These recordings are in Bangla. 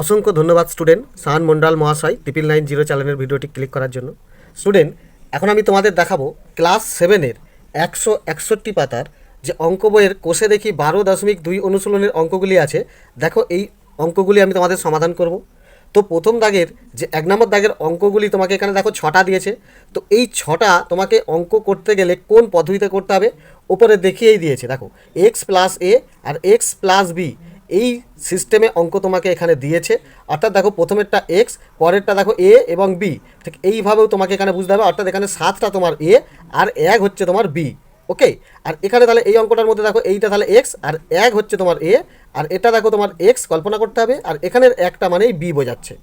অসংখ্য ধন্যবাদ স্টুডেন্ট সাহান মন্ডল মহাশয় 990 চ্যানেলের ভিডিওটি ক্লিক করার জন্য। স্টুডেন্ট, এখন আমি তোমাদের দেখাবো ক্লাস 7-এর 161 পাতার যে অঙ্ক বইয়ের কোষে দেখি 12.2 অনুশীলনের অঙ্কগুলি আছে। দেখো, এই অঙ্কগুলি আমি তোমাদের সমাধান করব। তো প্রথম দাগের যে 1 নম্বর দাগের অঙ্কগুলি তোমাকে এখানে দেখো 6টা দিয়েছে। তো এই 6টা তোমাকে অঙ্ক করতে গেলে কোন পদ্ধতিতে করতে হবে ওপরে দেখিয়েই দিয়েছে। দেখো, এক্স প্লাস এ আর এক্স প্লাস বি এই সিস্টেমে অঙ্ক তোমাকে এখানে দিয়েছে। অর্থাৎ দেখো, প্রথমেরটা এক্স, পরেরটা দেখো এ এবং বি, ঠিক এইভাবেও তোমাকে এখানে বুঝতে হবে। অর্থাৎ এখানে 7টা তোমার এ আর 1 হচ্ছে তোমার বি। ওকে, আর এখানে তাহলে এই অঙ্কটার মধ্যে দেখো এইটা তাহলে এক্স আর 1 হচ্ছে তোমার এ, আর এটা দেখো তোমার এক্স কল্পনা করতে হবে, আর এখানের একটা মানেই বি বোঝাচ্ছে।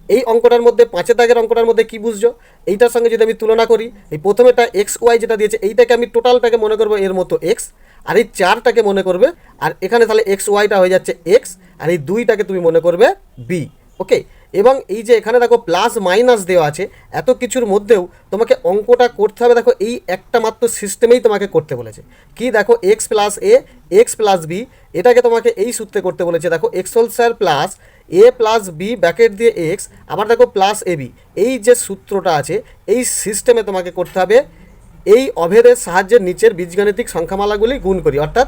এই অঙ্কটার মধ্যে 5 দাগের অঙ্কটার মধ্যে কি বুঝছো? এইটার সঙ্গে যদি আমি তুলনা করি, এই প্রথমেটা এক্স ওয়াই যেটা দিয়েছে এইটাকে আমি টোটালটাকে মনে করবো এর মতো এক্স, আর এই 4টাকে মনে করবে, আর এখানে তাহলে এক্স ওয়াইটা হয়ে যাচ্ছে এক্স, আর এই 2টাকে তুমি মনে করবে বি। ওকে, এবং এই যে এখানে দেখো প্লাস মাইনাস দেওয়া আছে, এত কিছুর মধ্যেও তোমাকে অঙ্কটা করতে হবে। দেখো, এই একটা মাত্র সিস্টেমেই তোমাকে করতে বলেছে। কি দেখো, এক্স প্লাস এ এক্স প্লাস বি, এটাকে তোমাকে এই সূত্রে করতে বলেছে। দেখো, x whole square plus a plus B bracket দিয়ে এক্স, আবার দেখো প্লাস এ বি, এই যে সূত্রটা আছে এই সিস্টেমে তোমাকে করতে হবে। এই অভেদের সাহায্যে নিচের বীজগাণিতিক সংখ্যামালাগুলি গুণ করি। অর্থাৎ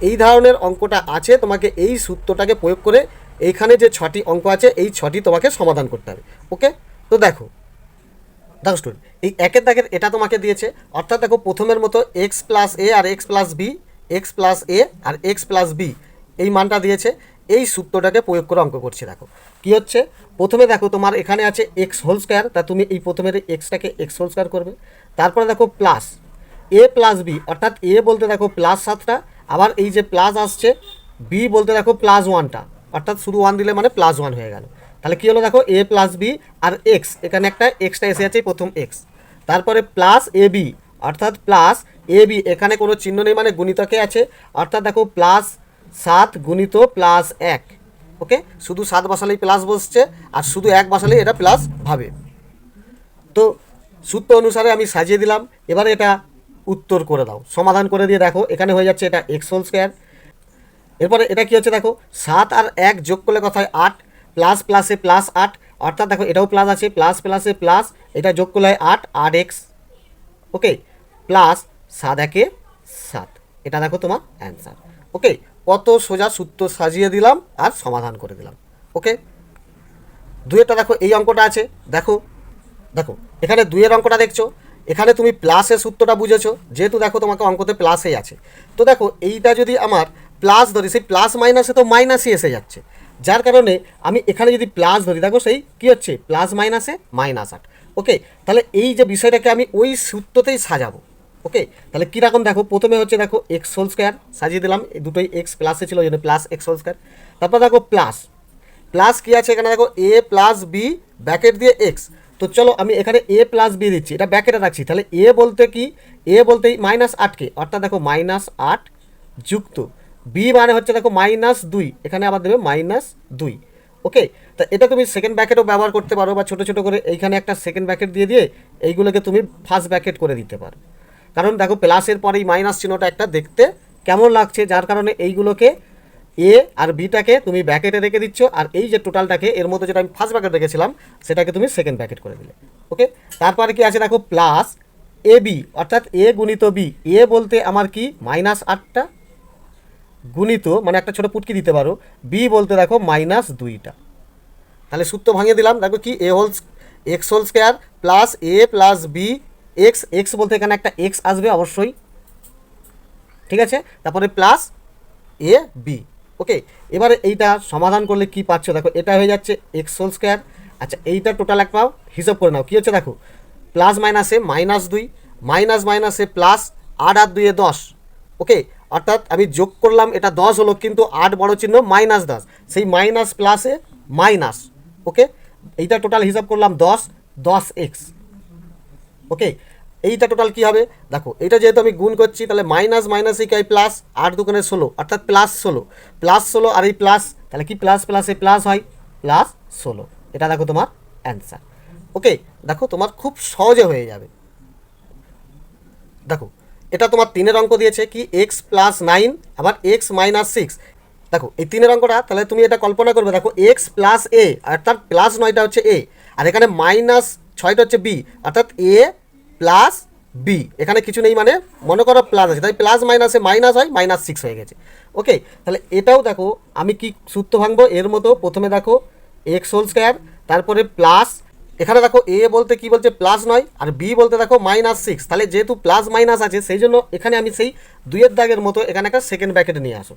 এই ধরনের অঙ্কটা আছে, তোমাকে এই সূত্রটাকে প্রয়োগ করে এইখানে যে 6টি অঙ্ক আছে এই 6টি তোমাকে সমাধান করতে হবে। ওকে, তো দেখো স্টুডেন্ট, এই একের দাগের এটা তোমাকে দিয়েছে। অর্থাৎ দেখো, প্রথমের মতো এক্স প্লাস এ আর x plus b, x plus a আর এক্স প্লাস বি এই মানটা দিয়েছে। এই সূত্রটাকে প্রয়োগ করে অঙ্ক করছি। দেখো কি হচ্ছে, প্রথমে দেখো তোমার এখানে আছে এক্স হোল স্কোয়ার, তা তুমি এই প্রথমের এক্সটাকে এক্স হোল স্কোয়ার করবে। তারপরে দেখো প্লাস এ প্লাস বি, অর্থাৎ এ বলতে দেখো প্লাস 7টা, আবার এই যে প্লাস আসছে বি বলতে দেখো প্লাস 1টা, অর্থাৎ শুধু 1 দিলে মানে প্লাস 1 হয়ে গেল। তাহলে কী হলো, দেখো a plus B R x, এখানে একটা এক্সটা এসে আছে প্রথম এক্স। তারপরে প্লাস এ বি, অর্থাৎ প্লাস এ বি, এখানে কোনো চিহ্ন নেই মানে গুণিতকে আছে। অর্থাৎ দেখো প্লাস 7 গুণিত প্লাস 1। ওকে, শুধু 7 বসালেই প্লাস বসছে, আর শুধু 1 বসালেই এটা প্লাস ভাবে। তো সূত্র অনুসারে আমি সাজিয়ে দিলাম। এবারে এটা উত্তর করে দাও, সমাধান করে দিয়ে দেখো এখানে হয়ে যাচ্ছে এটা এক্স হোল স্কোয়ার। এরপরে এটা কি হচ্ছে, দেখো 7 আর 1 যোগ করলে কথায় 8, প্লাস প্লাসে প্লাস 8, অর্থাৎ দেখো এটাও প্লাস আছে, প্লাস প্লাসে প্লাস, এটা যোগ করলে 8 8x। ওকে, প্লাস 7 একে 7, এটা দেখো তোমার অ্যান্সার। ওকে, কত সোজা সূত্র সাজিয়ে দিলাম আর সমাধান করে দিলাম। ওকে, দুইটা দেখো এই অঙ্কটা আছে। দেখো দেখো এখানে 2-এর অঙ্কটা দেখছো, এখানে তুমি প্লাসের সূত্রটা বুঝেছো, যেহেতু দেখো তোমাকে অঙ্কতে প্লাসেই আছে। তো দেখো এইটা যদি আমার প্লাস ধরি, সেই প্লাস মাইনাসে তো মাইনাসই এসে যাচ্ছে, যার কারণে আমি এখানে যদি প্লাস ধরি, দেখো সেই কী হচ্ছে প্লাস মাইনাসে -8। ওকে, তাহলে এই যে বিষয়টাকে আমি ওই সূত্রতেই সাজাবো। ওকে, তাহলে কীরকম দেখো, প্রথমে হচ্ছে দেখো এক্স হোল স্কোয়ার সাজিয়ে দিলাম, এই দুটোই এক্স প্লাসে ছিল ওই জন্য প্লাস এক্স হোল স্কোয়ার। তারপর দেখো প্লাস প্লাস কী আছে এখানে, দেখো এ প্লাস বি ব্র্যাকেট দিয়ে এক্স। তো চলো আমি এখানে এ প্লাস বি দিচ্ছি, এটা ব্র্যাকেটে রাখছি। তাহলে এ বলতে কি, এ বলতেই -8কে, অর্থাৎ দেখো -8 যুক্ত বি মানে হচ্ছে দেখো -2, এখানে আবার দেবে -2। ওকে, তা এটা তুমি সেকেন্ড ব্র্যাকেটও ব্যবহার করতে পারো, বা ছোটো ছোটো করে এইখানে একটা সেকেন্ড ব্র্যাকেট দিয়ে দিয়ে এইগুলোকে তুমি ফার্স্ট ব্র্যাকেট করে দিতে পারো। কারণ দেখো প্লাসের পরেই মাইনাস চিহ্নটা একটা দেখতে কেমন লাগছে, যার কারণে এইগুলোকে এ আর বিটাকে তুমি ব্র্যাকেটে রেখে দিচ্ছ, আর এই যে টোটালটাকে এর মধ্যে যেটা আমি ফার্স্ট ব্র্যাকেট রেখেছিলাম সেটাকে তুমি সেকেন্ড ব্র্যাকেট করে দিলে। ওকে, তারপরে কি আছে দেখো প্লাস এ বি, অর্থাৎ এ গুণিত বি, এ বলতে আমার কি -8টা গুণিত মানে একটা ছোটো পুটকি দিতে পারো, বি বলতে দেখো -2টা। তাহলে সূত্র ভাঙিয়ে দিলাম। দেখো কি a whole x whole square plus a plus b x, x বলতে এখানে একটা এক্স আসবে অবশ্যই, ঠিক আছে, তারপরে প্লাস এ বি। ওকে, এবারে এইটা সমাধান করলে কি পাচ্ছ, দেখো এটা হয়ে যাচ্ছে এক্স হোল স্কোয়ার। আচ্ছা, এইটা টোটাল এক পাও হিসাব করে নাও, কী হচ্ছে দেখো প্লাস মাইনাসে -2, মাইনাস মাইনাসে প্লাস, 8 আর 2 10। ওকে, অর্থাৎ আমি যোগ করলাম এটা 10 হলো, কিন্তু 8 বড় চিহ্ন -10, সেই মাইনাস প্লাসে মাইনাস। ওকে, এইটা টোটাল হিসাব করলাম 10x। ওকে, এইটা টোটাল কী হবে, দেখো এটা যেহেতু আমি গুণ করছি তাহলে মাইনাস মাইনাসে কি প্লাস, 8 দুগুণে 16, অর্থাৎ +16 আর এই প্লাস, তাহলে কি প্লাস প্লাসে প্লাস হয় +16, এটা দেখো তোমার অ্যান্সার। ওকে, দেখো তোমার খুব সহজে হয়ে যাবে। দেখো এটা তোমার 3-এর অঙ্ক দিয়েছে কি এক্স +9 আবার x -6, দেখো এই 3-এর অঙ্কটা তাহলে তুমি এটা কল্পনা করবে, দেখো এক্স প্লাস এ অর্থাৎ প্লাস 9টা হচ্ছে এ, আর এখানে মাইনাস 6টা হচ্ছে বি, অর্থাৎ এ প্লাস বি, এখানে কিছু নেই মানে মনে করো প্লাস আছে, তাই প্লাস মাইনাসে মাইনাস হয়, -6 হয়ে গেছে। ওকে, তাহলে এটাও দেখো আমি কি সূত্র ভাঙবো এর মতো, প্রথমে দেখো এক্স হোল স্কোয়ার, তারপরে প্লাস, এখানে দেখো এ বলতে কি বলছে প্লাস 9 আর বি বলতে দেখো -6, তাহলে যেহেতু প্লাস মাইনাস আছে সেই জন্য এখানে আমি সেই 2-এর দাগের মতো এখানে একটা সেকেন্ড ব্র্যাকেট নিয়ে আসো,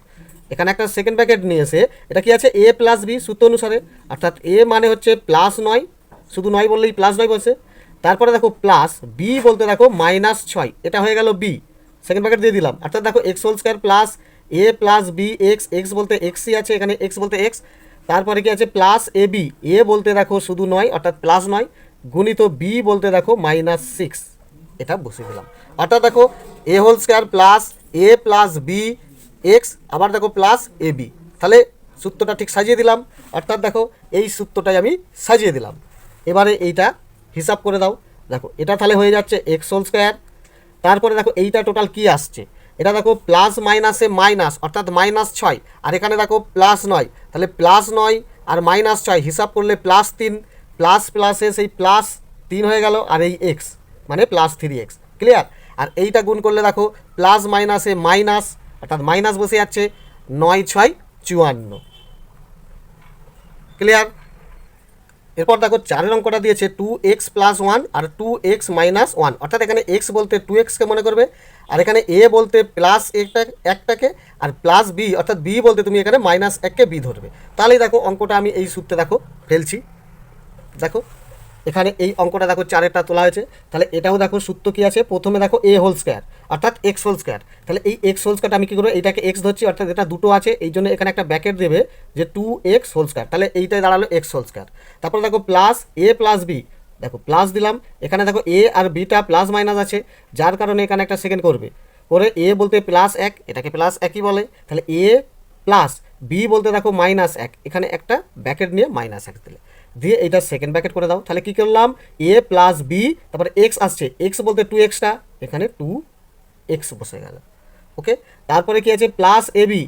এখানে একটা সেকেন্ড ব্র্যাকেট নিয়ে এসে এটা কি আছে এ প্লাস বি সূত্র অনুসারে, অর্থাৎ এ মানে হচ্ছে +9, শুধু 9 বললেই +9 বলছে, তারপরে দেখো প্লাস বি বলতে দেখো -6, এটা হয়ে গেল বি, সেকেন্ড ব্র্যাকেট দিয়ে দিলাম, অর্থাৎ দেখো x whole square plus a plus b x, x বলতে এক্সই আছে এখানে, এক্স বলতে এক্স, তারপরে কি আছে প্লাস এ বি, এ বলতে দেখো শুধু 9 অর্থাৎ +9 গুণিত বি বলতে দেখো -6, এটা বসিয়ে দিলাম, অর্থাৎ দেখো a whole square plus a plus b x, আবার দেখো প্লাস এ বি, তাহলে সূত্রটা ঠিক সাজিয়ে দিলাম, অর্থাৎ দেখো এই সূত্রটাই আমি সাজিয়ে দিলাম। এবারে এইটা হিসাব করে দাও, দেখো এটা তাহলে হয়ে যাচ্ছে এক্স হোল স্কোয়ার, তারপরে দেখো এইটা টোটাল কি আসছে, এটা দেখো প্লাস মাইনাসে মাইনাস অর্থাৎ -6, আর এখানে দেখো +9, তাহলে +9 আর -6 হিসাব করলে +3, প্লাস প্লাসে সেই +3 হয়ে গেল, আর এই এক্স মানে +3x, ক্লিয়ার। আর এইটা গুণ করলে দেখো প্লাস মাইনাসে মাইনাস অর্থাৎ মাইনাস বসে যাচ্ছে, 9×6 = 54, ক্লিয়ার। এরপর দেখো 4-এর অঙ্কটা দিয়েছে 2x + 1 আর 2x - 1, অর্থাৎ এখানে x বলতে 2xকে মনে করবে, আর এখানে a বলতে প্লাস একটাকে, আর প্লাস b অর্থাৎ b বলতে তুমি এখানে -1কে b ধরবে, তাহলেই দেখো অঙ্কটা আমি এই সূত্রে দেখো ফেলছি, দেখো এখানে এই অঙ্কটা দেখো 4-এরটা তোলা হয়েছে, তাহলে এটাও দেখো সূত্র কি আছে, প্রথমে দেখো এ হোল স্কোয়ার অর্থাৎ এক্স হোল স্কোয়ার, তাহলে এই এক্স হোল স্কোয়ারটা আমি কী করবো, এইটাকে এক্স ধরছি অর্থাৎ এটা দুটো আছে এই জন্য এখানে একটা ব্র্যাকেট দেবে যে 2x হোল স্কোয়ার, তাহলে এইটাই দাঁড়ালো এক্স হোল স্কোয়ার, তারপর দেখো প্লাস এ প্লাস বি, দেখো প্লাস দিলাম, এখানে দেখো এ আর বিটা প্লাস মাইনাস আছে যার কারণে এখানে একটা সেকেন্ড করবে, করে এ বলতে +1 এটাকে +1ই বলে, তাহলে এ প্লাস বি বলতে দেখো -1, এখানে একটা ব্র্যাকেট নিয়ে -1 দিলে দিয়ে এইটা সেকেন্ড ব্র্যাকেট করে দাও, তাহলে কী করলাম এ প্লাস বি, তারপরে এক্স আসছে, এক্স বলতে 2xটা এখানে 2x বসে গেল, ওকে। তারপরে কি আছে প্লাস এ বি,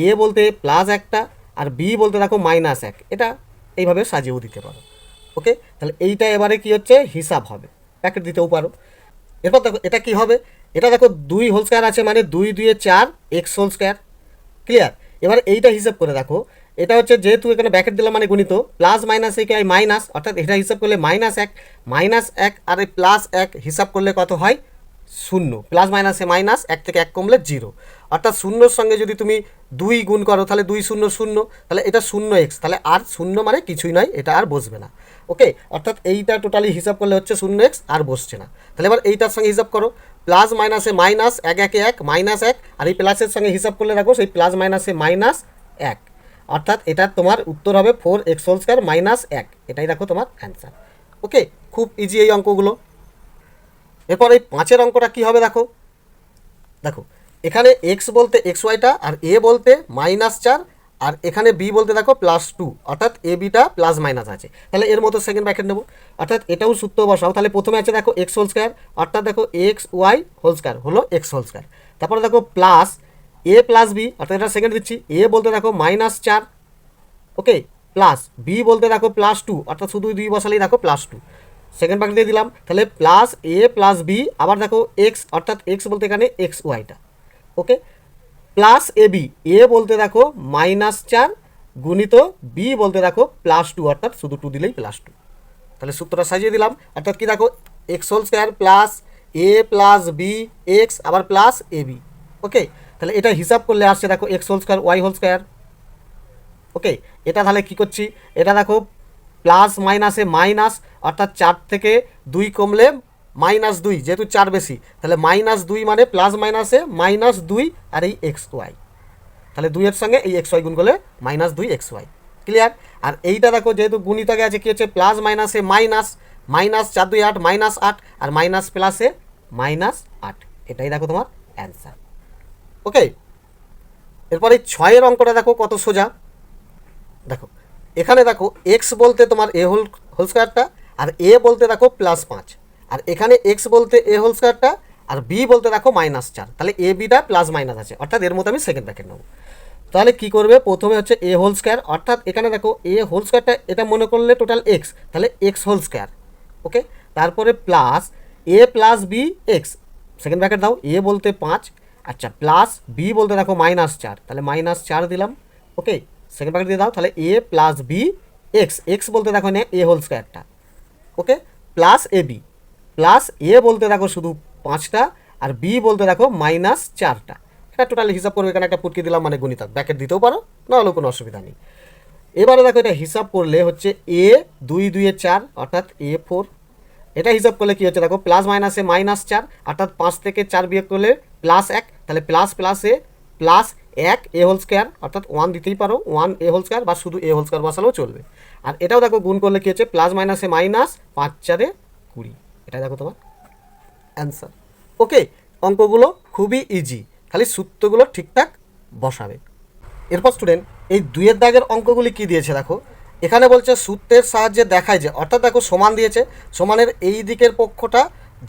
এ বলতে +1টা আর বি বলতে দেখো -1, এটা এইভাবে সাজিয়েও দিতে পারো, ওকে। তাহলে এইটা এবারে কি হচ্ছে হিসাব হবে, ব্র্যাকেট দিতেও পারো। এরপর দেখো এটা কি হবে, এটা দেখো 2 হোল স্কোয়ার আছে মানে 2 2 4 x হোল স্কোয়ার, ক্লিয়ার। এবার এইটা হিসাব করে দেখো, এটা হচ্ছে যেহেতু এখানে ব্র্যাকেট দিলাম মানে গুণিত, প্লাস মাইনাস একে মাইনাস, অর্থাৎ এটা হিসাব করলে -1 আর এই +1 হিসাব করলে কত হয় 0, প্লাস মাইনাসে মাইনাস 1 থেকে 1 কমলে 0, অর্থাৎ 0-র সঙ্গে যদি তুমি 2 গুণ করো তাহলে 2 0 0, তাহলে এটা 0x, তাহলে আর 0 মানে কিছুই নয়, এটা আর বসবে না, ওকে। অর্থাৎ এইটা টোটালি হিসাব করলে হচ্ছে 0x আর বসছে না, তাহলে এবার এইটার সঙ্গে হিসাব করো, প্লাস মাইনাসে মাইনাস 1 1 1 -1, আর এই প্লাসের সঙ্গে হিসাব করলে দেখো সেই প্লাস মাইনাসে -1, অর্থাৎ এটা তোমার উত্তর হবে 4x হোল স্কোয়ার -1, এটাই দেখো তোমার অ্যান্সার, ওকে। খুব ইজি এই অঙ্কগুলো। এরপর এই 5-এর অঙ্কটা কী হবে দেখো, দেখো এখানে এক্স বলতে xyটা আর এ বলতে -4 আর এখানে বি বলতে দেখো +2, অর্থাৎ এ বিটা প্লাস মাইনাস আছে, তাহলে এর মতো সেকেন্ড ব্র্যাকেট নেবো, অর্থাৎ এটাও সূত্র বসাও, তাহলে প্রথমে আছে দেখো এক্স হোল স্কোয়ার অর্থাৎ দেখো xy হোল স্কোয়ার হলো এক্স হোল স্কোয়ার, তারপরে দেখো প্লাস এ প্লাস বি অর্থাৎ এটা সেকেন্ড দিচ্ছি, এ বলতে দেখো -4, ওকে, প্লাস বি বলতে দেখো +2 অর্থাৎ শুধু 2 বসালেই দেখো +2, সেকেন্ড ব্র্যাকেট দিয়ে দিলাম, তাহলে প্লাস এ প্লাস বি আবার দেখো এক্স অর্থাৎ এক্স বলতে এখানে xyটা, ওকে, প্লাস এ বি, এ বলতে দেখো -4 গুণিত বি বলতে দেখো +2 অর্থাৎ শুধু 2 দিলেই +2, তাহলে সূত্রটা সাজিয়ে দিলাম, অর্থাৎ কি দেখো x whole square plus a plus b x আবার প্লাস এ বি, ওকে। তাহলে এটা হিসাব করলে আসছে দেখো x whole square y whole square, okay. এটা তাহলে কী করছি, এটা দেখো প্লাস মাইনাসে মাইনাস অর্থাৎ 4 থেকে 2 কমলে -2, যেহেতু 4 বেশি তাহলে -2 মানে প্লাস মাইনাসে -2 আর এই xy, তাহলে 2-এর সঙ্গে এই xy গুণ করলে -2xy, ক্লিয়ার। আর এইটা দেখো যেহেতু গুণিতকে আছে কি হচ্ছে প্লাস মাইনাসে মাইনাস, -4 2 8 -8 আর মাইনাস প্লাসে -8, এটাই দেখো তোমার অ্যান্সার, ওকে। এরপর এই 6-এর অঙ্কটা দেখো কত সোজা, দেখো এখানে দেখো এক্স বলতে তোমার এ হোল স্কোয়ারটা আর এ বলতে দেখো +5, আর এখানে এক্স বলতে এ হোল স্কোয়ারটা আর বি বলতে দেখো -4, তাহলে এ বিটা প্লাস মাইনাস আছে অর্থাৎ এর মতো আমি সেকেন্ড ব্র্যাকেট নেব, তাহলে কি করবে, প্রথমে হচ্ছে এ হোল স্কোয়ার, অর্থাৎ এখানে দেখো এ হোল স্কোয়ারটা এটা মনে করলে টোটাল এক্স, তাহলে এক্স হোল স্কোয়ার। ওকে, তারপরে plus a plus b x, second bracket দাও, এ বলতে 5, আচ্ছা, প্লাস বি বলতে দেখো -4, তাহলে -4 দিলাম। ওকে, সেকেন্ড ব্র্যাকেট দিয়ে দাও, তাহলে a plus b x, x বলতে দেখো নে এ হোল স্কোয়ারটা। ওকে, প্লাস এ বি, প্লাস এ বলতে দেখো শুধু 5টা, আর বি বলতে দেখো -4টা। এটা টোটালি হিসাব করবে, এখানে একটা পুটকি দিলাম মানে গুণিতক, ব্র্যাকেট দিতেও পারো, নাহলেও কোনো অসুবিধা নেই। এবারে দেখো এটা হিসাব করলে হচ্ছে এ 2 2 4, অর্থাৎ A4। এটা হিসাব করলে কি হচ্ছে দেখো, প্লাস মাইনাসে -4, অর্থাৎ 5 থেকে 4 বিয়োগ করলে +1, তাহলে প্লাস প্লাসে প্লাস 1 এ হোল স্কোয়ার, অর্থাৎ 1 দিতেই পারো, 1 এ হোল স্কোয়ার, বা শুধু এ হোল স্কোয়ার বসালেও চলবে। আর এটাও দেখো গুণ করলে কি হচ্ছে, প্লাস মাইনাসে মাইনাস, 5 4 20, এটা দেখো তোমার অ্যান্সার। ওকে, অঙ্কগুলো খুবই ইজি, খালি সূত্রগুলো ঠিকঠাক বসাবে। এরপর স্টুডেন্ট এই 2-এর দাগের অঙ্কগুলি কি দিয়েছে দেখো, এখানে বলছে সূত্রের সাহায্যে দেখায় যে, অর্থাৎ দেখো সমান দিয়েছে, সমানের এই দিকের পক্ষটা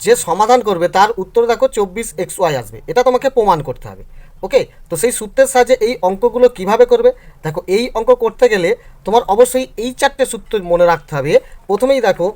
যে সমাধান করবে তার উত্তর দেখো 24xy আসবে, এটা তোমাকে প্রমাণ করতে হবে। ওকে, তো সেই সূত্রের সাহায্যে এই অঙ্কগুলো কিভাবে করবে দেখো, এই অঙ্ক করতে গেলে তোমার অবশ্যই এই 4টে সূত্র মনে রাখতে হবে। প্রথমেই দেখো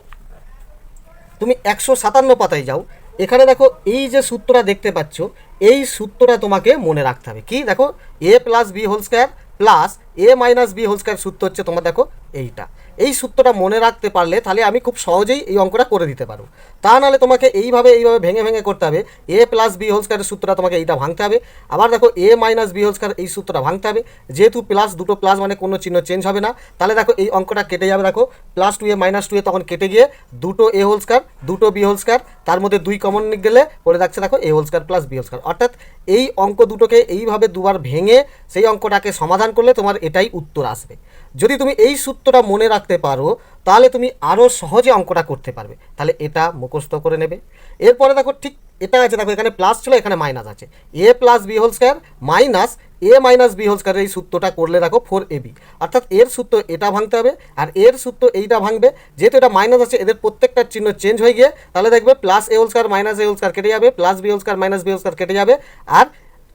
তুমি 157 পাতায় যাও, এখানে দেখো এই যে সূত্রটা দেখতে পাচ্ছ, এই সূত্রটা তোমাকে মনে রাখতে হবে। কি দেখো, a plus B whole square plus a minus B whole square সূত্র হচ্ছে তোমার দেখো এইটা। এই সূত্রটা মনে রাখতে পারলে তাহলে আমি খুব সহজেই এই অঙ্কটা করে দিতে পারো। তা নাহলে তোমাকে এইভাবে ভেঙে ভেঙে করতে হবে। এ প্লাস বি হোল স্কোয়ারের সূত্রটা তোমাকে এইটা ভাঙতে হবে, আবার দেখো a minus B whole square এই সূত্রটা ভাঙতে হবে। যেহেতু প্লাস, দুটো প্লাস মানে কোনো চিহ্ন চেঞ্জ হবে না, তাহলে দেখো এই অঙ্কটা কেটে যাবে। দেখো +2a -2a তখন কেটে গিয়ে দুটো এ হোল স্কোয়ার, দুটো বি হোল স্কোয়ার, তার মধ্যে 2 কমন গেলে পড়ে যাচ্ছে দেখো a whole square plus B whole square. অর্থাৎ এই অঙ্ক দুটোকে এইভাবে দুবার ভেঙে সেই অঙ্কটাকে সমাধান করলে তোমার এটাই উত্তর আসবে। যদি তুমি এই সূত্রটা মনে রাখতে পারো তাহলে তুমি আরও সহজে অঙ্কটা করতে পারবে, তাহলে এটা মুখস্থ করে নেবে। এরপরে দেখো ঠিক এটা আছে, দেখো এখানে প্লাস ছিল, এখানে মাইনাস আছে, a plus B whole square minus a minus B whole স্কোয়ারের এই সূত্রটা করলে দেখো 4ab, অর্থাৎ এর সূত্র এটা ভাঙতে হবে আর এর সূত্র এইটা ভাঙবে। যেহেতু এটা মাইনাস আছে, এদের প্রত্যেকটার চিহ্ন চেঞ্জ হয়ে গিয়ে তাহলে দেখবে plus A whole square minus A whole square কেটে যাবে, plus B whole square minus B whole square কেটে যাবে, আর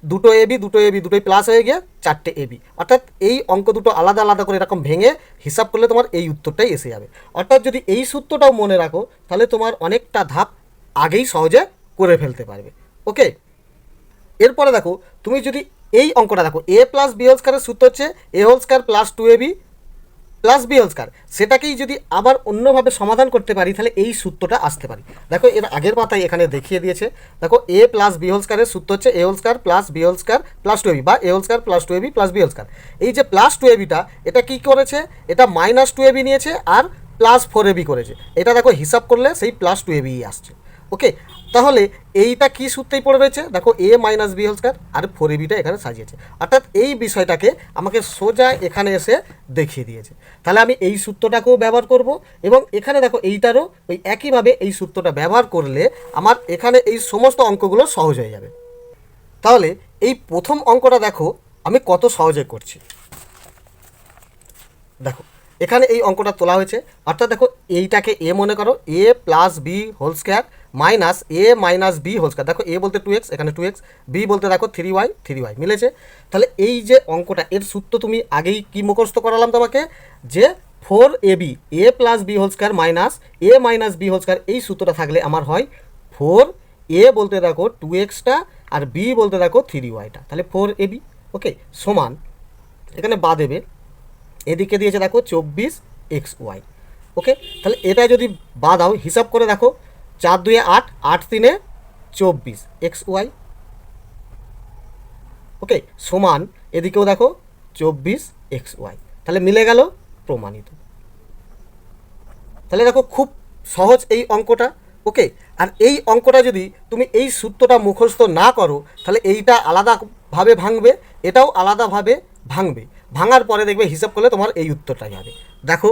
দুটো এবি দুটোই প্লাস হয়ে গিয়ে 4টে এবি। অর্থাৎ এই অঙ্ক দুটো আলাদা আলাদা করে এরকম ভেঙে হিসাব করলে তোমার এই উত্তরটাই এসে যাবে। অর্থাৎ যদি এই সূত্রটাও মনে রাখো তাহলে তোমার অনেকটা ধাপ আগেই সহজে করে ফেলতে পারবে। ওকে, এরপরে দেখো তুমি যদি এই অঙ্কটা দেখো, এ প্লাস বি হোল স্কোয়ারের সূত্র হচ্ছে a whole square plus 2ab plus B whole square, সেটাকেই যদি আবার অন্যভাবে সমাধান করতে পারি তাহলে এই সূত্রটা আসতে পারি। দেখো এর আগের পাতায় এখানে দেখিয়ে দিয়েছে, দেখো এ প্লাস বি হোল স্কোয়ারের সূত্র হচ্ছে a whole square plus B whole square plus 2ab, বা a whole square plus 2ab plus B whole square. এই যে প্লাস 2abটা এটা কি করেছে, এটা -2ab নিয়েছে আর প্লাস 4ab করেছে, এটা দেখো হিসাব করলে সেই প্লাস 2ab আসছে। ওকে, তাহলে এইটা কি সূত্রেই পড়ে রয়েছে দেখো, a minus B whole square আর 4abটা এখানে সাজিয়েছে, অর্থাৎ এই বিষয়টাকে আমাকে সোজা এখানে এসে দেখিয়ে দিয়েছে। তাহলে আমি এই সূত্রটাকেও ব্যবহার করব, এবং এখানে দেখো এইটারও ওই একইভাবে এই সূত্রটা ব্যবহার করলে আমার এখানে এই সমস্ত অঙ্কগুলো সহজ হয়ে যাবে। তাহলে এই প্রথম অঙ্কটা দেখো আমি কত সহজে করছি। দেখো এখানে এই অঙ্কটা তোলা হয়েছে, অর্থাৎ দেখো এইটাকে এ মনে করো, a plus B whole square minus a minus B whole square. দেখো এ বলতে 2x, এখানে 2x, বি বলতে দেখো 3y মিলেছে। তাহলে এই যে অঙ্কটা এর সূত্র তুমি আগেই কি মুখস্থ করালাম তোমাকে, যে 4ab a plus B whole square minus a minus B whole square, এই সূত্রটা থাকলে আমার হয় 4 এ বলতে দেখো 2xটা আর বি বলতে দেখো 3yটা, তাহলে 4ab। ওকে, সমান এখানে বা দেবে, এদিকে দিয়েছে দেখো 24xy। ওকে, তাহলে এটা যদি বা দাও হিসাব করে দেখো, 4 2 8, 8 3 24xy। ওকে, সমান এদিকেও দেখো 24xy, তাহলে মিলে গেল, প্রমাণিত। তাহলে দেখো খুব সহজ এই অঙ্কটা। ওকে, আর এই অঙ্কটা যদি তুমি এই সূত্রটা মুখস্থ না করো তাহলে এইটা আলাদাভাবে ভাঙবে, এটাও আলাদাভাবে ভাঙবে, ভাঙার পরে দেখবে হিসাব করলে তোমার এই উত্তরটাই হবে। দেখো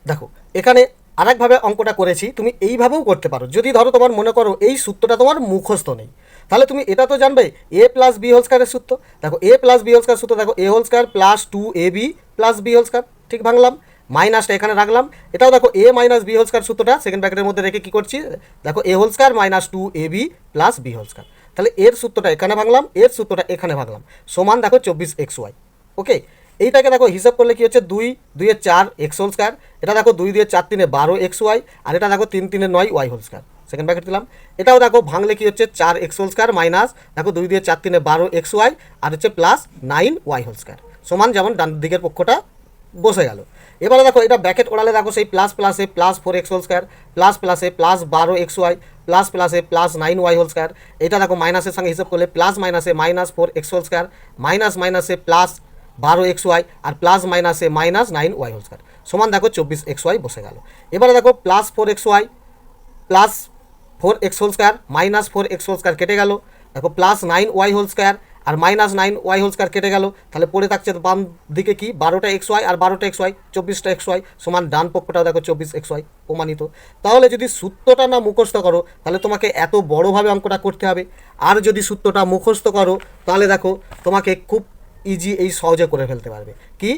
দেখো এখানে আরেকভাবে অঙ্কটা করেছি, তুমি এইভাবেও করতে পারো। যদি ধরো তোমার মনে করো এই সূত্রটা তোমার মুখস্থ নেই, তাহলে তুমি এটা তো জানবে এ প্লাস বি হোল স্কোয়ারের সূত্র। দেখো a plus B whole square সূত্র দেখো a whole square plus 2ab plus B whole square, ঠিক ভাঙলাম, মাইনাসটা এখানে রাখলাম। এটাও দেখো a minus B whole square সূত্রটা সেকেন্ড ব্র্যাকেটের মধ্যে রেখে কী করছি, দেখো a whole square minus 2ab plus B whole square. তাহলে এর সূত্রটা এখানে ভাঙলাম, এর সূত্রটা এখানে ভাঙলাম, সমান দেখো 24xy। ওকে, এইটাকে দেখো হিসাব করলে কি হচ্ছে, 2 2 4 এক্স হোল স্কয়ার, এটা দেখো 2 2 4 3 12xy, আর এটা দেখো 3 3 9 y whole square, second bracket দিলাম। এটাও দেখো ভাঙলে কি হচ্ছে, 4 এক্স হোল স্কয়ার মাইনাস দেখো 2 2 4 3 12xy, আর হচ্ছে প্লাস 9y হোল স্কয়ার, সমান যেমন ডান দিকের পক্ষটা বসে গেল। এবারে দেখো এটা ব্র্যাকেট ওড়ালে দেখো সেই প্লাস প্লাসে plus 4x whole square, plus প্লাসে প্লাস 12xy, প্লাস প্লাসে প্লাস 9y হোল স্কয়ার, এটা দেখো মাইনাসের সঙ্গে হিসাব করলে প্লাস মাইনাসে minus 4x whole square, minus মাইনাসে প্লাস 12xy, আর প্লাস মাইনাসে মাইনাস 9y হোল স্কয়ার, সমান দেখো 24xy বসে গেল। এবারে দেখো plus 4xy plus 4x whole square minus 4x whole square কেটে গেল, দেখো প্লাস 9y হোল স্কয়ার আর মাইনাস 9y হোল স্কয়ার কেটে গেল, তাহলে পড়ে থাকছে বাম দিকে কি 12টা xy আর 12টা xy 24টা xy, সমান ডান পক্ষটাও দেখো 24xy প্রমাণিত। তাহলে যদি সূত্রটা না মুখস্থ করো তাহলে তোমাকে এত বড়োভাবে অঙ্কটা করতে হবে, আর যদি সূত্রটা মুখস্থ করো তাহলে দেখো তোমাকে খুব ইজি এই সহজে করে ফেলতে পারবে। কি,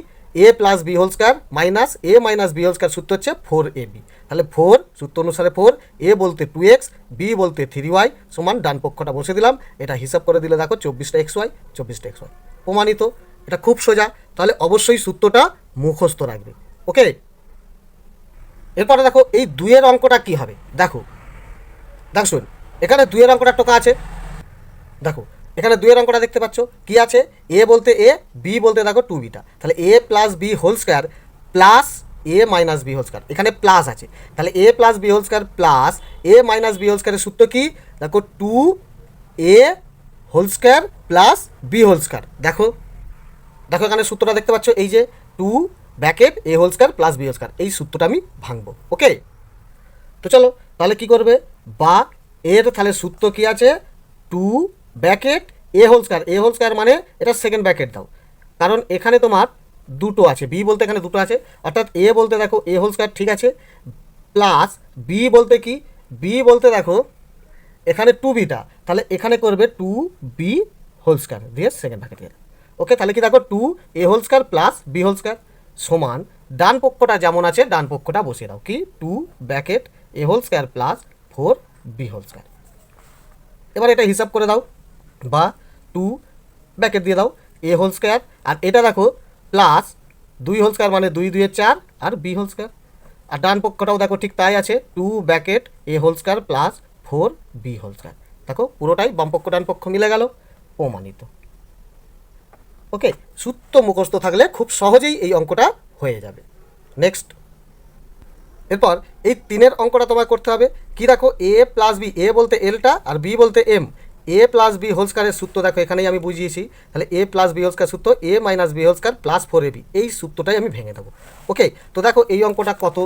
a plus B whole square minus a minus B whole square সূত্র হচ্ছে 4ab, তাহলে 4 সূত্র অনুসারে 4, এ বলতে 2x, বি বলতে 3y, সমান ডান পক্ষটা বসে দিলাম, এটা হিসাব করে দিলে দেখো 24টা xy 24টা xy প্রমাণিত। এটা খুব সোজা, তাহলে অবশ্যই সূত্রটা মুখস্থ রাখবে। ওকে, এরপরে দেখো এই 2-এর অঙ্কটা কি হবে, দেখো দেখো শুন, এখানে 2-এর অঙ্কটা টোকা আছে, দেখো এখানে 2-এর অঙ্কটা দেখতে পাচ্ছ কি আছে, এ বলতে এ, বি বলতে দেখো 2বিটা, তাহলে a plus B whole square plus a minus B whole square, এখানে প্লাস আছে, তাহলে a plus B whole square plus a minus B whole স্কয়ারের সূত্র কি, দেখো 2a whole square plus B whole square. দেখো দেখো এখানে সূত্রটা দেখতে পাচ্ছ, এই যে 2 bracket a whole square plus B whole square, এই সূত্রটা আমি ভাঙবো। ওকে, তো চলো তাহলে কি করবে, বা এর তাহলে সূত্র কি আছে, 2 bracket a whole square, A whole square মানে এটা সেকেন্ড ব্র্যাকেট দাও, কারণ এখানে তোমার দুটো আছে, বি বলতে এখানে দুটো আছে, অর্থাৎ এ বলতে দেখো এ হোল স্কয়ার ঠিক আছে, প্লাস বি বলতে কি, বি বলতে দেখো এখানে 2বিটা, তাহলে এখানে করবে 2b হোল স্কয়ার দিয়ে সেকেন্ড ব্র্যাকেট দিয়ে। ওকে, তাহলে কি দেখো 2a whole square plus B whole square সমান ডান পক্ষটা যেমন আছে ডান পক্ষটা বসিয়ে দাও, কি 2 bracket a whole square plus 4b whole square. এবার এটা হিসাব করে দাও, বা 2 ব্র্যাকেট দিয়ে দাও এ হোল স্কয়ার, আর এটা দেখো প্লাস 2 হোল স্কয়ার মানে 2 2 4 আর বি হোল স্কয়ার, আর ডান পক্ষটাও দেখো ঠিক তাই আছে, 2 bracket a whole square plus 4b whole square, দেখো পুরোটাই বাম পক্ষ ডান পক্ষ মিলে গেল, প্রমাণিত। ওকে, সূত্র মুখস্থ থাকলে খুব সহজেই এই অঙ্কটা হয়ে যাবে। নেক্সট, এরপর এই 3-এর অঙ্কটা তোমায় করতে হবে, কি দেখো এ প্লাস বি, এ বলতে এলটা আর বি বলতে m, a plus B whole স্কয়ারের সূত্র দেখো এখানেই আমি বুঝিয়েছি, তাহলে a plus B whole square সূত্র a minus B whole square plus 4ab, এই সূত্রটাই আমি ভেঙে দেবো। ওকে, তো দেখো এই অঙ্কটা কত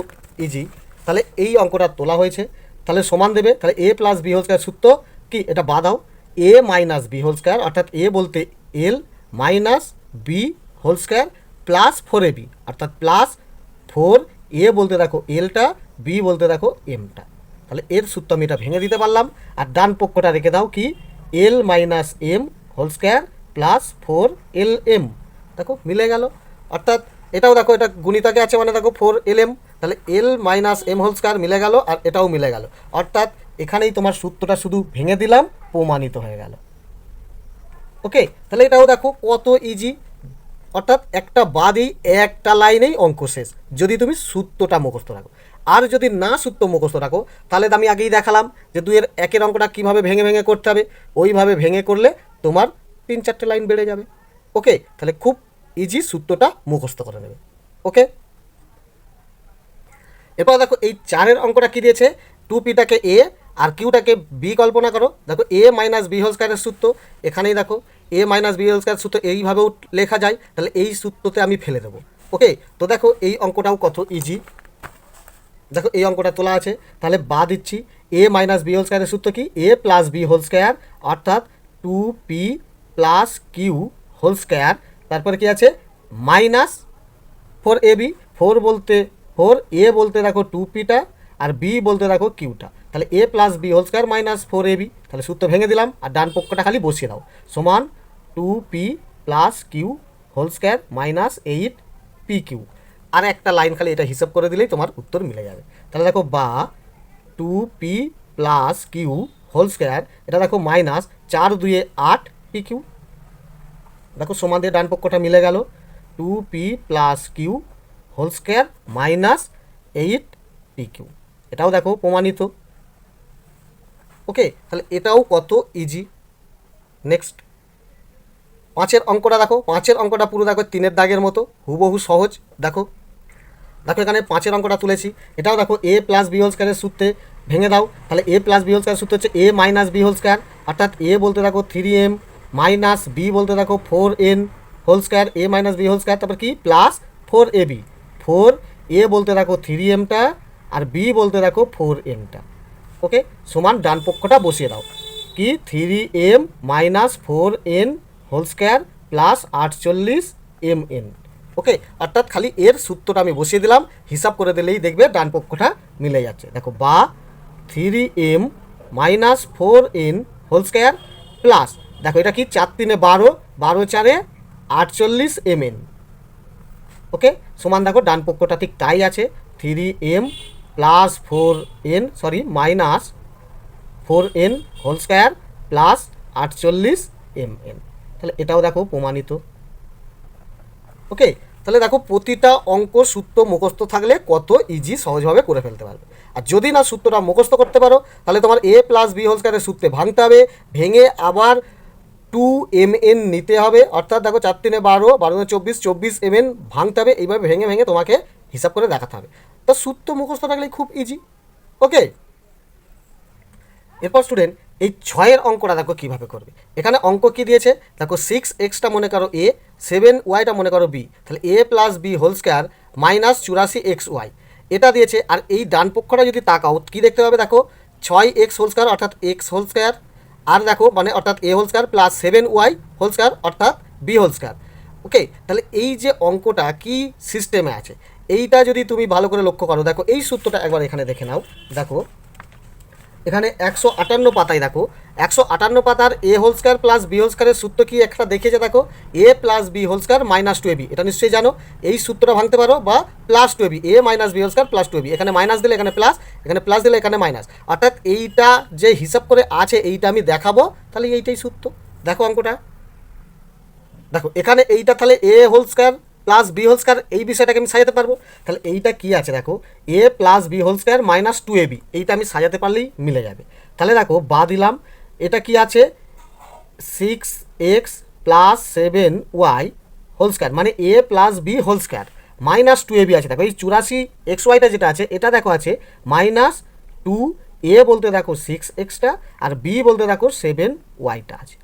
ইজি, তাহলে এই অঙ্কটা তোলা হয়েছে, তাহলে সমান দেবে, তাহলে a plus B whole square সূত্র কি, এটা বাদ দাও, a minus B whole square, অর্থাৎ এ বলতে l minus B whole square plus 4ab, অর্থাৎ প্লাস 4, এ বলতে দেখো এলটা, বি বলতে দেখো এমটা, তাহলে এর সূত্র আমি এটা ভেঙে দিতে পারলাম, আর ডান পক্ষটা রেখে দাও কি l minus m whole square plus 4lm, দেখো মিলে গেল, অর্থাৎ এটাও দেখো এটা গুণিতকে আছে মানে দেখো 4lm, তাহলে এল মাইনাস এম হোল স্কয়ার মিলে গেল, আর এটাও মিলে গেল, অর্থাৎ এখানেই তোমার সূত্রটা শুধু ভেঙে দিলাম, প্রমাণিত হয়ে গেল। ওকে, তাহলে এটাও দেখো কত ইজি, অর্থাৎ একটা বাদেই একটা লাইনেই অঙ্ক শেষ, যদি তুমি সূত্রটা মুখস্থ রাখো। আর যদি না সূত্র মুখস্থ রাখো তাহলে আমি আগেই দেখালাম যে 2-এর 1-এর অঙ্কটা কীভাবে ভেঙে ভেঙে করতে হবে, ওইভাবে ভেঙে করলে তোমার 3-4টে লাইন বেড়ে যাবে। ওকে, তাহলে খুব ইজি সূত্রটা মুখস্থ করে নেবে। ওকে, এরপর দেখো এই 4-এর অঙ্কটা কী দিয়েছে, 2pটাকে এ আর কিউটাকে বি কল্পনা করো, দেখো এ মাইনাস বি হোল স্কয়ারের সূত্র এখানেই দেখো a minus B whole square সূত্র এইভাবেও লেখা যায়, তাহলে এই সূত্রতে আমি ফেলে দেবো। ওকে, তো দেখো এই অঙ্কটাও কত ইজি, দেখো এই অঙ্কটা তোলা আছে, তাহলে বা দিচ্ছি এ মাইনাস বি হোল স্কয়ারের সূত্র কি, a plus B whole square, অর্থাৎ 2p plus Q whole square, তারপরে কি আছে মাইনাস 4ab, 4 বলতে 4, এ বলতে দেখো 2pটা আর বি বলতে দেখো কিউটা, তাহলে a plus B whole square minus 4ab, তাহলে সূত্র ভেঙে দিলাম, আর ডান পক্ষটা খালি বসিয়ে দাও, সমান 2p plus Q whole square minus 8pq, আর একটা লাইন খালি এটা হিসাব করে দিলেই তোমার উত্তর মিলে যাবে। তাহলে দেখো বা 2p plus Q whole square, এটা দেখো মাইনাস 4 2 8 পি কিউ। দেখো সমান দিয়ে ডান পক্ষটা মিলে গেল, 2p plus Q whole square minus 8 P Q. এটাও দেখো প্রমাণিত। ওকে, তাহলে এটাও কত ইজি। নেক্সট 5-এর অঙ্কটা দেখো, 5-এর অঙ্কটা পুরো দেখো 3-এর দাগের মতো হুবহু সহজ। দেখো দেখো এখানে 5-এর অঙ্কটা তুলেছি, এটাও দেখো এ প্লাস বি হোল স্কোয়ারের সূত্রে ভেঙে দাও। তাহলে a plus B whole square সূত্র হচ্ছে এ মাইনাস বি হোল স্কোয়ার, অর্থাৎ এ বলতে দেখো 3m মাইনাস বি বলতে দেখো 4n হোল স্কোয়ার, এ মাইনাস বি হোল স্কোয়ার, তারপর কি প্লাস 4ab, 4a বলতে দেখো 3mটা আর বি বলতে দেখো 4nটা। ওকে, সমান ডান পক্ষটা বসিয়ে দাও, কি 3m minus 4n whole square plus 48mn। Okay, অর্থাৎ খালি এর সূত্রটা আমি বসিয়ে দিলাম, হিসাব করে দিলেই দেখবে ডান পক্ষটা মিলে যাচ্ছে। দেখো বা 3m minus 4n whole square plus দেখো এটা কি 4 3 12, 12 4 48mn। ওকে, সমান দেখো ডান পক্ষটা ঠিক তাই আছে, 3m plus 4n sorry minus 4n whole square plus 48mn। তাহলে এটাও দেখো প্রমাণিত। ওকে, তাহলে দেখো প্রতিটা অঙ্ক সূত্র মুখস্থ থাকলে কত ইজি সহজভাবে করে ফেলতে পারবে। আর যদি না সূত্রটা মুখস্থ করতে পারো তাহলে তোমার এ প্লাস বি হোল স্কোয়ারের সূত্রে ভাঙতে হবে, ভেঙে আবার 2mn নিতে হবে, অর্থাৎ দেখো 4 3 12, 12 24, 24mn ভাঙতে হবে। এইভাবে ভেঙে ভেঙে তোমাকে হিসাব করে দেখাতে হবে। তো সূত্র মুখস্থ থাকলে খুব ইজি। ওকে, এরপর স্টুডেন্ট এই 6-এর অঙ্কটা দেখো কীভাবে করবে। এখানে অঙ্ক কী দিয়েছে দেখো, 6x মনে করো এ, 7y মনে করো বি, তাহলে a plus B whole square minus 84xy এটা দিয়েছে। আর এই ডান পক্ষটা যদি তাকাও কী দেখতে পাবে দেখো, 6x হোল স্কোয়ার অর্থাৎ এক্স হোল স্কোয়ার, আর দেখো মানে অর্থাৎ a whole square plus 7y whole square অর্থাৎ বি হোল স্কোয়ার। ওকে, তাহলে এই যে অঙ্কটা কি সিস্টেমে আছে এইটা যদি তুমি ভালো করে লক্ষ্য করো, দেখো এই সূত্রটা একবার এখানে দেখে নাও। দেখো এখানে 158 পাতায় দেখো 158 পাতার a whole square plus B whole স্কোয়ারের সূত্র কি একটা দেখেছে দেখো, a plus B whole square minus 2ab, এটা নিশ্চয়ই জানো। এই সূত্রটা ভাঙতে পারো, বা plus 2ab, a minus B whole square plus 2ab, এখানে মাইনাস দিলে এখানে প্লাস, এখানে প্লাস দিলে এখানে মাইনাস, অর্থাৎ এইটা যে হিসাব করে আছে এইটা আমি দেখাবো, তাহলে এইটাই সূত্র। দেখো অঙ্কটা দেখো এখানে এইটা তাহলে a whole square plus B whole square, এই বিষয়টাকে আমি সাজাতে পারবো। তাহলে এইটা কি আছে দেখো, a plus B whole square minus 2ab, এইটা আমি সাজাতে পারলেই মিলে যাবে। তাহলে দেখো বা দিলাম, এটা কি আছে 6x plus 7y whole square, মানে a plus B whole square minus 2ab আছে। দেখো এই 84xyটা যেটা আছে এটা দেখো আছে মাইনাস 2, এ বলতে দেখো 6xটা আর বি বলতে দেখো 7yটা আছে,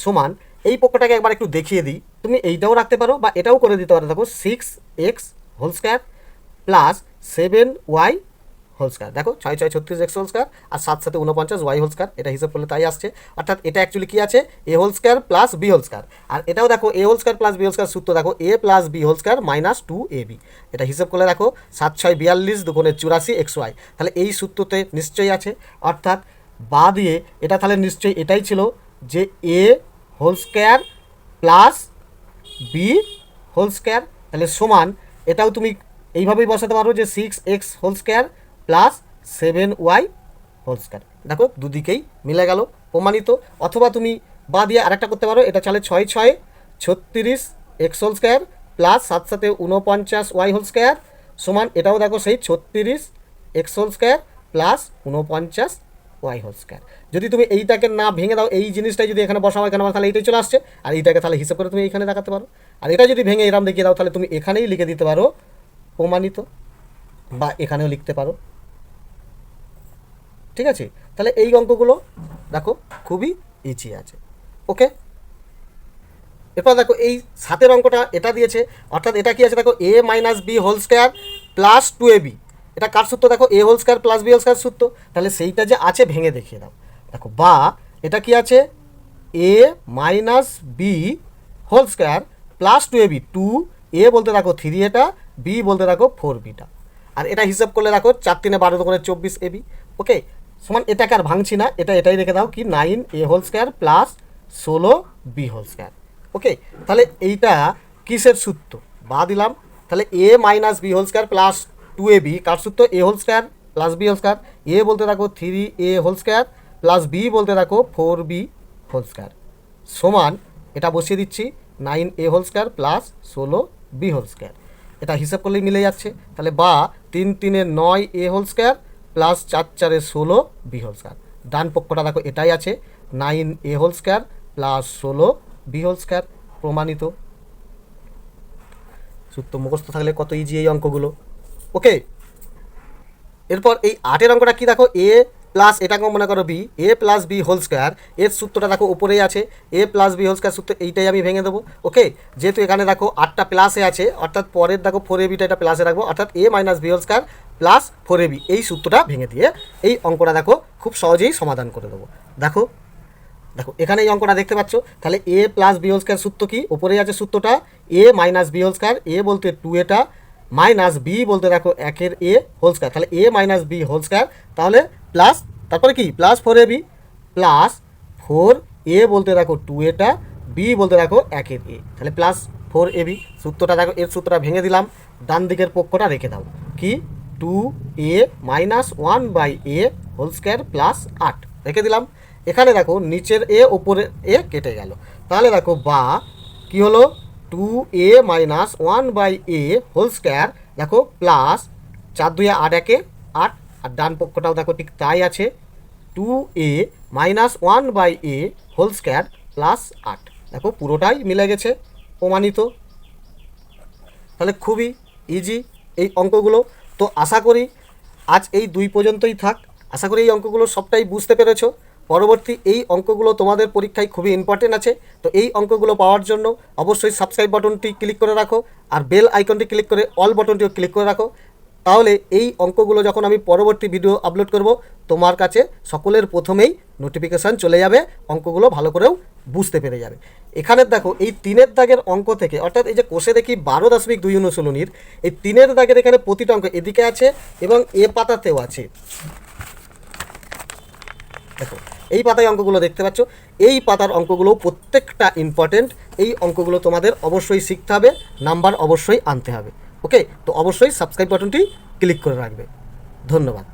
সমান এই পক্ষটাকে একবার একটু দেখিয়ে দিই। তুমি এইটাও রাখতে পারো বা এটাও করে দিতে পারো। দেখো 6x whole square plus 7y whole square, দেখো 6 6 36x হোল স্কোয়ার আর 7 7 49y হোল স্কোয়ার, এটা হিসাব করলে তাই আসছে। অর্থাৎ এটা অ্যাকচুয়ালি কী আছে, a whole square plus B whole square, আর এটাও দেখো a whole square plus B whole square সূত্র দেখো a plus B whole square minus 2ab, এটা হিসাব করলে দেখো 7 6 42 2 84xy, তাহলে এই সূত্রতে নিশ্চয়ই আছে। অর্থাৎ বা দিয়ে এটা তাহলে নিশ্চয়ই এটাই ছিল যে a whole square plus B whole square, তাহলে সমান এটাও তুমি এইভাবেই বসাতে পারো যে 6x whole square plus 7y whole square. দেখো দুদিকেই মিলে গেল, প্রমাণিত। অথবা তুমি বা দিয়ে আরেকটা করতে পারো, এটা চলে 6 6 36x whole square plus 7 7 49y whole square সমান এটাও দেখো সেই 36x whole square plus 49y whole square. যদি তুমি এইটাকে না ভেঙে দাও, এই জিনিসটাই যদি এখানে বসাও এখানে তাহলে এইটাই চলে আসছে, আর এইটাকে তাহলে হিসাব করে তুমি এখানে দেখাতে পারো। আর এটা যদি ভেঙে এরম দেখিয়ে দাও তাহলে তুমি এখানেই লিখে দিতে পারো প্রমাণিত, বা এখানেও লিখতে পারো। ঠিক আছে, তাহলে এই অঙ্কগুলো দেখো খুবই ইজি আছে। ওকে, এরপর দেখো এই 7-এর অঙ্কটা এটা দিয়েছে, অর্থাৎ এটা কি আছে দেখো a minus B whole square plus 2ab, এটা কার সূত্র দেখো a whole square plus B whole square সূত্র, তাহলে সেইটা যে আছে ভেঙে দেখিয়ে দাও। দেখো বা এটা কি আছে a minus B whole square plus 2ab, 2 a বলতে দেখো 3 এটা, বি বলতে দেখো 4bটা, আর এটা হিসাব করলে দেখো 4 3 12 2 24ab। ওকে, সমান এটাকে আর ভাঙছি না, এটাই রেখে দাও কি 9a whole square plus 16b whole square. Okay, তাহলে এইটা কিসের সূত্র বা দিলাম, তাহলে a minus B whole square plus 2ab কার সূত্র a whole square plus B whole square, a বলতে দেখো 3a whole square plus B বলতে দেখো 4b হোল স্কোয়ার সমান এটা বসিয়ে দিচ্ছি 9a whole square plus 16b whole square. এটা হিসাব করলেই মিলে যাচ্ছে। তাহলে বা 3 3 9a whole square plus 4 4 16b whole square. ডান পক্ষটা দেখো এটাই আছে 9a whole square plus 16b whole square. প্রমাণিত। সূত্র মুখস্থ থাকলে কত ইজি এই অঙ্কগুলো। ওকে, এরপর এই 8-এর অঙ্কটা কি দেখো, এ প্লাস এটাকে মনে করো বি, এ প্লাস বি হোল স্কোয়ার, এর সূত্রটা দেখো উপরেই আছে, a plus B whole square সূত্র, এইটাই আমি ভেঙে দেবো। ওকে, যেহেতু এখানে দেখো 8টা প্লাসে আছে, অর্থাৎ পরের দেখো 4ab এটা প্লাসে রাখবো, অর্থাৎ a minus B whole square plus 4ab এই সূত্রটা ভেঙে দিয়ে এই অঙ্কটা দেখো খুব সহজেই সমাধান করে দেবো। দেখো দেখো এখানে এই অঙ্কটা দেখতে পাচ্ছ। তাহলে a plus B whole square সূত্র কি, উপরেই আছে সূত্রটা, এ minus B whole square, a বলতে 2 এটা মাইনাস বি বলতে দেখো 1-এর এ হোল স্কোয়ার, তাহলে a minus B whole square, তাহলে প্লাস তারপরে কি প্লাস 4ab প্লাস 4a বলতে দেখো 2 এটা, বি বলতে দেখো 1-এর এ, তাহলে প্লাস 4ab। সূত্রটা দেখো, এর সূত্রটা ভেঙে দিলাম, ডান দিকের পক্ষটা রেখে দাও, কি 2a minus 1/a whole square plus 8 রেখে দিলাম। এখানে দেখো নিচের এ ওপরের এ কেটে গেল, তাহলে দেখো বা কি হলো 2a minus 1/a whole square দেখো প্লাস 4 2 8 1 8, আর ডান পক্ষটাও দেখো ঠিক তাই আছে 2a minus 1/a whole square plus 8। দেখো পুরোটাই মিলে গেছে, প্রমাণিত। তাহলে খুবই ইজি এই অঙ্কগুলো। তো আশা করি আজ এই 2 পর্যন্তই থাক। আশা করি এই অঙ্কগুলো সবটাই বুঝতে পেরেছো। পরবর্তী এই অঙ্কগুলো তোমাদের পরীক্ষায় খুবই ইম্পর্টেন্ট আছে। তো এই অঙ্কগুলো পাওয়ার জন্য অবশ্যই সাবস্ক্রাইব বাটনটি ক্লিক করে রাখো, আর বেল আইকনটি ক্লিক করে অল বাটনটিও ক্লিক করে রাখো। তাহলে এই অঙ্কগুলো যখন আমি পরবর্তী ভিডিও আপলোড করব, তোমার কাছে সকলের প্রথমেই নোটিফিকেশান চলে যাবে, অঙ্কগুলো ভালো করেও বুঝতে পেরে যাবে। এখানে দেখো এই 3-এর দাগের অঙ্ক থেকে, অর্থাৎ এই যে কোষে দেখি 12.2 অনুশীলনীর এই 3-এর দাগের এখানে প্রতিটা অঙ্ক এদিকে আছে এবং এ পাতাতেও আছে। দেখো এই পাতায় অঙ্কগুলো দেখতে পাচ্ছ, এই পাতার অঙ্কগুলো প্রত্যেকটা ইম্পর্টেন্ট। এই অঙ্কগুলো তোমাদের অবশ্যই শিখতে হবে, নাম্বার অবশ্যই আনতে হবে। ওকে, তো অবশ্যই সাবস্ক্রাইব বাটনটি ক্লিক করে রাখবে। ধন্যবাদ।